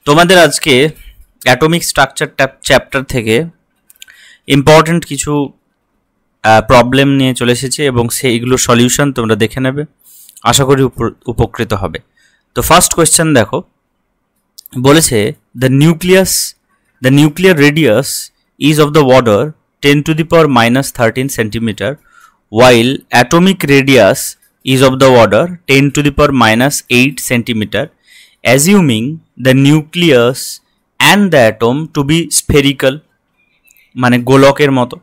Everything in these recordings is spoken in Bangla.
তোমাদের আজকে অ্যাটমিক স্ট্রাকচার চ্যাপ্টার থেকে ইম্পর্টেন্ট কিছু প্রবলেম নিয়ে চলে এসেছে এবং সেইগুলো সলিউশন তোমরা দেখে নেবে, আশা করি উপকৃত হবে। তো ফার্স্ট কোয়েশ্চেন দেখো, বলেছে the nuclear radius is of the order 10⁻⁻13 centimetre, while atomic radius is of the order 10⁻⁻8 centimeter, assuming the nucleus and the atom to be spherical মানে গোলকের মতো,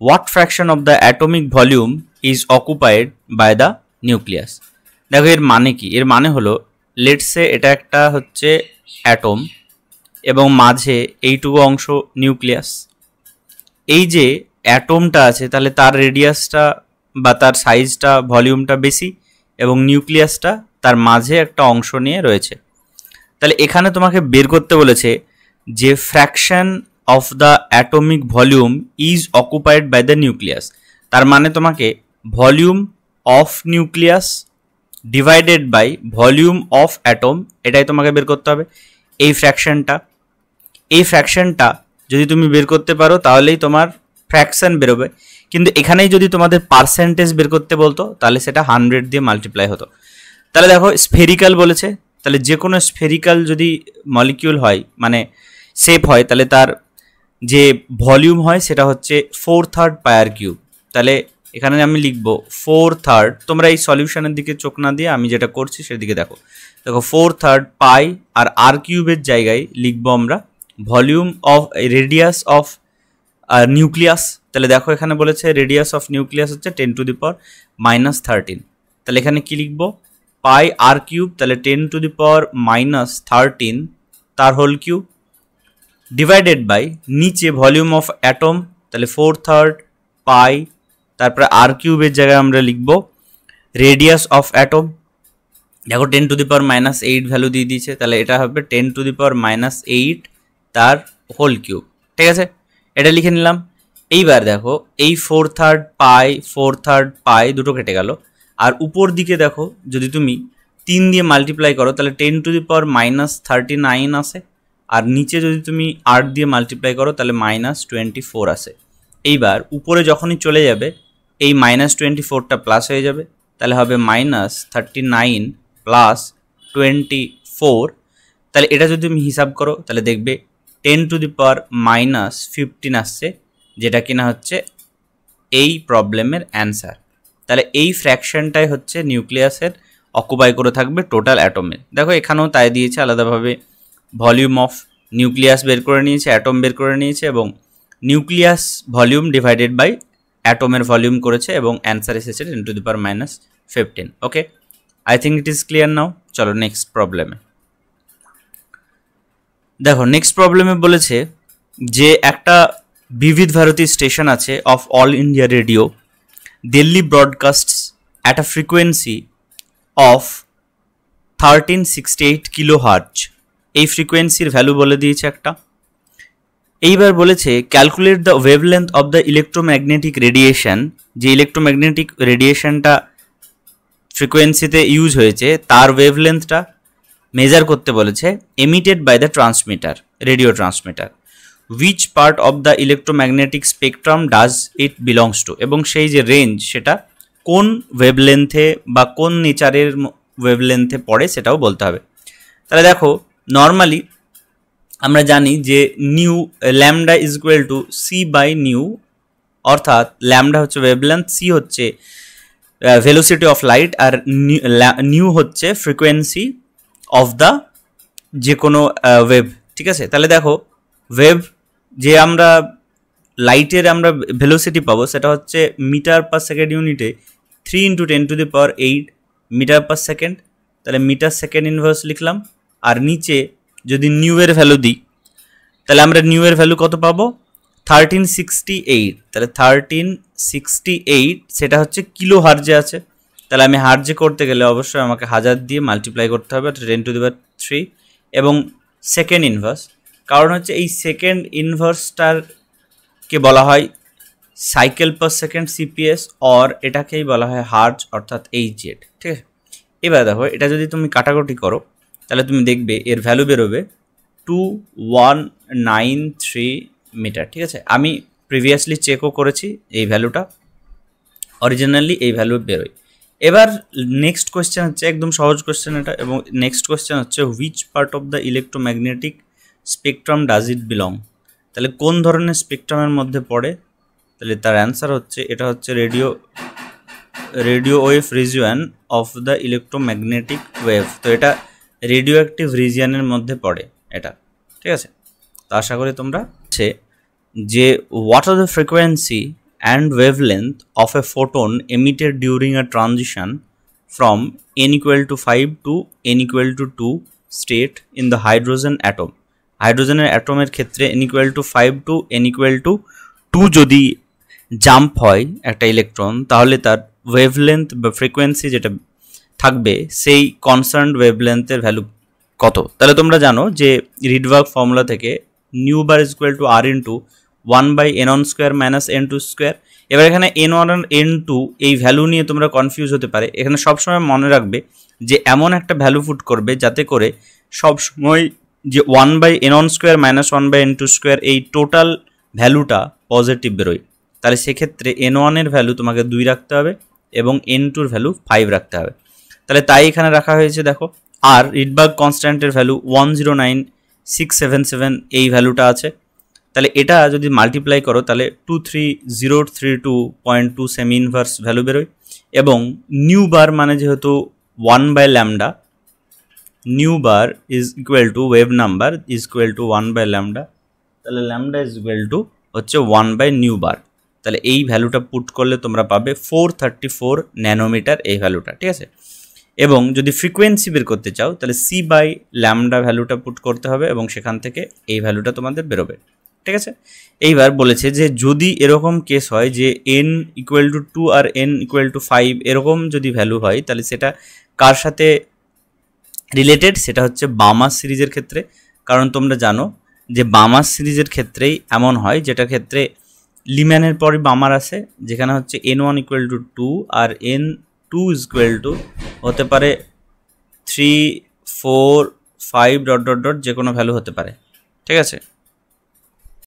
what fraction of the atomic volume is occupied by the nucleus? দেখো এর মানে কি, এর মানে হলো লেটস সে এটা একটা হচ্ছে অ্যাটম এবং মাঝে এইটুকু অংশ নিউক্লিয়াস। এই যে অ্যাটমটা আছে তাহলে তার রেডিয়াসটা বা তার সাইজটা ভলিউমটা বেশি এবং নিউক্লিয়াসটা তার মাঝে একটা অংশ নিয়ে রয়েছে। তাহলে এখানে তোমাকে বের করতে বলেছে যে fraction of the atomic volume is occupied by the nucleus, তার মানে তোমাকে volume of nucleus divided by volume of atom, এটাই তোমাকে বের করতে হবে। এই ফ্র্যাকশনটা যদি তুমি বের করতে পারো তাহলেই তোমার ফ্র্যাকশন বেরোবে, কিন্তু এখানেই যদি তোমাদের পার্সেন্টেজ বের করতে বলতো তাহলে সেটা 100 দিয়ে মাল্টিপ্লাই হতো। তাহলে দেখো স্ফেরিক্যাল বলেছে, তাহলে যে কোনো স্ফেরিক্যাল যদি মলিকিউল হয় মানে শেপ হয় তাহলে তার যে ভলিউম হয় সেটা হচ্ছে 4/3 পায়ার কিউব। তাহলে এখানে আমি লিখবো 4/3, তোমরা এই সলিউশনের দিকে চোখ না দিয়ে আমি যেটা করছি সেদিকে দেখো। 4/3 পাই আর আর কিউবের জায়গায় লিখবো আমরা volume of radius of nucleus. তাহলে দেখো এখানে বলেছে রেডিয়াস অফ নিউক্লিয়াস হচ্ছে 10⁻⁻13, তাহলে এখানে কি লিখবো পাই আর কিউব, তাহলে 10⁻⁻13 তার হোল কিউব ডিভাইডেড বাই নিচে ভলিউম অফ অ্যাটম, তাহলে 4/3 পাই, তারপরে আর কিউবের জায়গায় আমরা লিখবো রেডিয়াস অফ অ্যাটম। দেখো 10⁻⁻8 ভ্যালু দিয়ে দিয়েছে, তাহলে এটা হবে 10⁻⁻8 তার হোল কিউব। ঠিক আছে, এটা লিখে নিলাম। এইবার দেখো এই 4/3 পাই দুটো কেটে গেল, আর উপর দিকে দেখো যদি তুমি 3 দিয়ে মাল্টিপ্লাই করো তাহলে 10⁻39 আসে, আর নিচে যদি তুমি 8 দিয়ে মাল্টিপ্লাই করো তাহলে -24 আসে। এইবার উপরে যখনই চলে যাবে এই -24টা প্লাস হয়ে যাবে, তাহলে হবে -39 প্লাস 24। তাহলে এটা যদি তুমি হিসাব করো তাহলে দেখবে 10⁻−15 আসছে, যেটা কিনা হচ্ছে এই প্রবলেমের অ্যান্সার। তাহলে এই ফ্র্যাকশনটাই হচ্ছে নিউক্লিয়াসের অকুপাই করে থাকবে টোটাল অ্যাটমের। দেখো এখানেও তাই দিয়েছে, আলাদাভাবে ভলিউম অফ নিউক্লিয়াস বের করে নিয়েছে, অ্যাটম বের করে নিয়েছে এবং নিউক্লিয়াস ভলিউম ডিভাইডেড বাই অ্যাটমের ভলিউম করেছে এবং অ্যান্সার এসেছে 10⁻15। Okay, I think it is clear now. চলো নেক্সট প্রবলেমে দেখো। নেক্সট প্রবলেমে বলেছে যে একটা বিবিধ ভারতী স্টেশন আছে of all India radio, Delhi broadcasts at a frequency of 1368 kilohertz. এই ফ্রিকোয়েন্সির ভ্যালু বলে দিয়েছে একটা। এইবার বলেছে calculate the wavelength of the electromagnetic radiation, যে ইলেকট্রোম্যাগনেটিক রেডিয়েশনটা ফ্রিকোয়েন্সিতে ইউজ হয়েছে তার ওয়েভলেন্থটা মেজার করতে বলেছে, emitted by the transmitter, radio transmitter. Which part of the electromagnetic spectrum does it belongs to, এবং সেই যে রেঞ্জ সেটা কোন ওয়েভলেন্থে বা কোন নেচারের ওয়েভলেন্থে পড়ে সেটাও বলতে হবে। তাহলে দেখো নর্মালি আমরা জানি যে nu lambda is equal to C by nu, অর্থাৎ ল্যামডা হচ্ছে ওয়েভলেন্থ, সি হচ্ছে ভেলোসিটি অফ লাইট, আর নিউ হচ্ছে ফ্রিকোয়েন্সি অফ দ্য যে কোনো ওয়েভ। ঠিক আছে, তাহলে দেখো ওয়েভ যে আমরা লাইটের আমরা ভেলোসিটি পাবো সেটা হচ্ছে মিটার পার সেকেন্ড ইউনিটে 3 × 10⁸ মিটার পার সেকেন্ড, তাহলে মিটার সেকেন্ড ইনভার্স লিখলাম। আর নিচে যদি নিউ এর ভ্যালু দিই তাহলে আমরা নিউ এর ভ্যালু কত পাবো 1368, তাহলে 1368 সেটা হচ্ছে কিলো হার্জে আছে। তাহলে আমি হার্জে করতে গেলে অবশ্যই আমাকে 1000 দিয়ে মাল্টিপ্লাই করতে হবে 10⁻³ এবং সেকেন্ড ইনভার্স, কারণ হচ্ছে এই সেকেন্ড ইনভার্সটারকে বলা হয় cycle per second CPS, or এটাকেই বলা হয় হার্জ অর্থাৎ HZ। ঠিক আছে, এবার দেখো এটা যদি তুমি কাটাকুটি করো তাহলে তুমি দেখবে এর ভ্যালু বেরোবে 2193 মিটার। ঠিক আছে, আমি প্রিভিয়াসলি চেকও করেছি এই ভ্যালুটা, অরিজিনালি এই ভ্যালু বেরোয়। এবার নেক্সট কোয়েশ্চেন হচ্ছে, একদম সহজ কোয়েশ্চেন এটা, এবং নেক্সট কোয়েশ্চেন হচ্ছে which part of the electromagnetic spectrum does it belong. তাহলে কোন ধরনের স্পেকট্রামের মধ্যে পড়ে, তাহলে তার অ্যান্সার হচ্ছে এটা হচ্ছে radio wave region of the electromagnetic wave. তো এটা রেডিও অ্যাক্টিভ রিজিয়নের মধ্যে পড়ে এটা। ঠিক আছে, তো আশা করি তোমরা যে what are the frequency and wavelength of a photon emitted during a transition from n equal to 5 to n equal to 2 state in the hydrogen atom. হাইড্রোজেনের অ্যাটমের ক্ষেত্রে n equal to 5 to n equal to 2 যদি জাম্প হয় একটা ইলেকট্রন, তাহলে তার ওয়েভলেন্থ বা ফ্রিকোয়েন্সি যেটা থাকবে সেই কনসার্নড ওয়েভলেন্থের ভ্যালু কত। তাহলে তোমরা জানো যে রিডবার্গ ফর্মুলা থেকে nu bar is equal to R into 1/n1 square minus n2 square. এবার এখানে n1 আর n2 এই ভ্যালু নিয়ে তোমরা কনফিউজ হতে পারে। এখানে সবসময় মনে রাখবে যে এমন একটা ভ্যালু পুট করবে যাতে করে সবসময় যে 1/n1 square minus 1/n2 square এই টোটাল ভ্যালুটা পজিটিভ বেরোয়। তাহলে সেক্ষেত্রে n1 এর ভ্যালু তোমাকে 2 রাখতে হবে এবং n2 এর ভ্যালু 5 রাখতে হবে। তাহলে তাই এখানে রাখা হয়েছে, দেখো। আর রিডবার্গ কনস্ট্যান্টের ভ্যালু 109677 এই ভ্যালুটা আছে। তাহলে এটা যদি মাল্টিপ্লাই করো তাহলে 23032.2 সেমি ইনভার্স ভ্যালু বেরোয়। এবং নিউ বার মানে যেহেতু 1/λ, nu bar is equal to wave number is equal to 1/λ, তাহলে ল্যামডা ইজ ইকুয়াল টু হচ্ছে 1/নিউ বার। তাহলে এই ভ্যালুটা পুট করলে তোমরা পাবে 434 ন্যানোমিটার এই ভ্যালুটা। ঠিক আছে, এবং যদি ফ্রিকোয়েন্সি বের করতে চাও তাহলে c/λ ভ্যালুটা পুট করতে হবে এবং সেখান থেকে এই ভ্যালুটা তোমাদের বেরোবে। ঠিক আছে, এইবার বলেছে যে যদি এরকম কেস হয় যে n ইকুয়াল টু 2 আর n ইকুয়াল টু 5 এরকম যদি ভ্যালু হয়, তাহলে সেটা কার সাথে রিলেটেড, সেটা হচ্ছে বামাস সিরিজের ক্ষেত্রে। কারণ তোমরা জানো যে বামাস সিরিজের ক্ষেত্রেই এমন হয়, যেটা ক্ষেত্রে লিম্যানের পরে বামার আসে, যেখানে হচ্ছে n1 ইকুয়াল টু 2 আর n2 ইকুয়াল টু হতে পারে 3, 4, 5 ডট ডট ডট যে কোনো ভ্যালু হতে পারে। ঠিক আছে,